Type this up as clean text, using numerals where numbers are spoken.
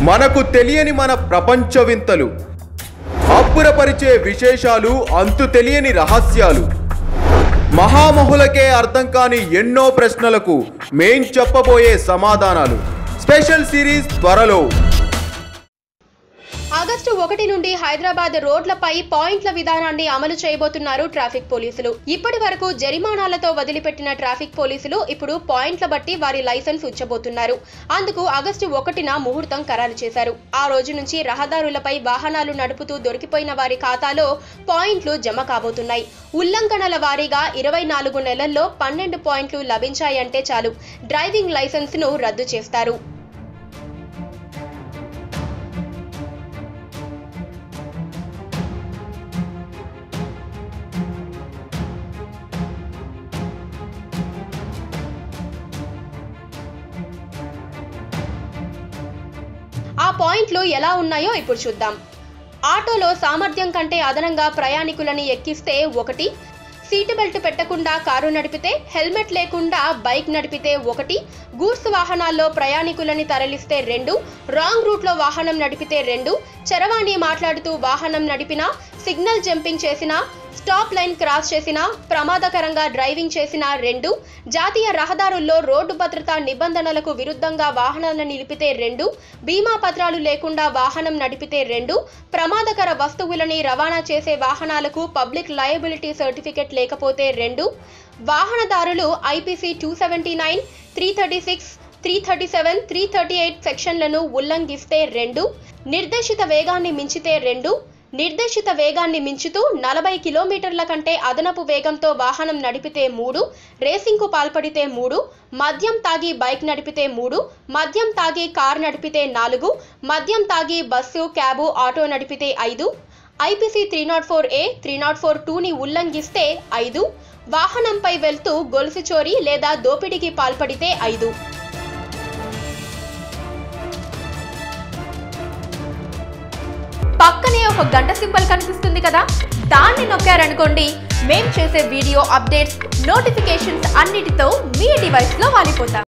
మనకు తెలియని మన ప్రపంచ వింతలు, అబ్బురపరిచే విశేషాలు, అంతు తెలియని రహస్యాలు, మహామహులకే అర్థం కాని ఎన్నో ప్రశ్నలకు మేం చెప్పబోయే సమాధానాలు. స్పెషల్ సిరీస్ త్వరలో. ఆగస్టు 1 నుండి హైదరాబాద్ రోడ్లపై పాయింట్ల విధానాన్ని అమలు చేయబోతున్నారు ట్రాఫిక్ పోలీసులు. ఇప్పటి వరకు జరిమానాలతో వదిలిపెట్టిన ట్రాఫిక్ పోలీసులు ఇప్పుడు పాయింట్ల బట్టి వారి లైసెన్స్ ఉంచబోతున్నారు. అందుకు ఆగస్టు 1న ముహూర్తం ఖరారు చేశారు. ఆ రోజు నుంచి రహదారులపై వాహనాలు నడుపుతూ దొరికిపోయిన వారి ఖాతాలో పాయింట్లు జమ కాబోతున్నాయి. ఉల్లంఘనల వారీగా 24 నెలల్లో 12 పాయింట్లు లభించాయంటే చాలు, డ్రైవింగ్ లైసెన్స్ ను రద్దు చేస్తారు. ఆ పాయింట్లు ఎలా ఉన్నాయో ఇప్పుడు చూద్దాం. ఆటోలో సామర్థ్యం కంటే అదనంగా ప్రయాణికులని ఎక్కిస్తే 1, సీటు బెల్ట్ పెట్టకుండా కారు నడిపితే, హెల్మెట్ లేకుండా బైక్ నడిపితే 1, గూడ్స్ వాహనాల్లో ప్రయాణికులని తరలిస్తే 2, రాంగ్ రూట్లో వాహనం నడిపితే 2, చరవాణి మాట్లాడుతూ వాహనం నడిపినా, సిగ్నల్ జంపింగ్ చేసినా, స్టాప్ లైన్ క్రాస్ చేసినా, ప్రమాదకరంగా డ్రైవింగ్ చేసినా 2, జాతీయ రహదారుల్లో రోడ్డు భద్రతా నిబంధనలకు విరుద్ధంగా వాహనాలను నిలిపితే 2, బీమా పత్రాలు లేకుండా వాహనం నడిపితే 2, ప్రమాదకర వస్తువులని రవాణా చేసే వాహనాలకు పబ్లిక్ లయబిలిటీ సర్టిఫికెట్ లేకపోతే 2, వాహనదారులు ఐపీసీ 279, 336, 337, 338 సెక్షన్లను ఉల్లంఘిస్తే 2, నిర్దేశిత వేగాన్ని మించితే 2, నిర్దేశిత వేగాన్ని మించుతూ 40 కిలోమీటర్ల కంటే అదనపు వేగంతో వాహనం నడిపితే 3, రేసింగ్కు పాల్పడితే 3, మద్యం తాగి బైక్ నడిపితే 3, మద్యం తాగి కార్ నడిపితే 4, మద్యం తాగి బస్సు, క్యాబు, ఆటో నడిపితే 5, ఐపీసీ 304A, 304(2)ని ఉల్లంఘిస్తే 5, వాహనంపై వెళ్తూ గొలుసు చోరీ లేదా దోపిడీకి పాల్పడితే 5. పక్కనే ఒక గంట సింబల్ కనిపిస్తుంది కదా, దాన్ని నొక్కారనుకోండి, మేం చేసే వీడియో అప్డేట్స్, నోటిఫికేషన్స్ అన్నిటితో మీ డివైస్లో వాలిపోతాం.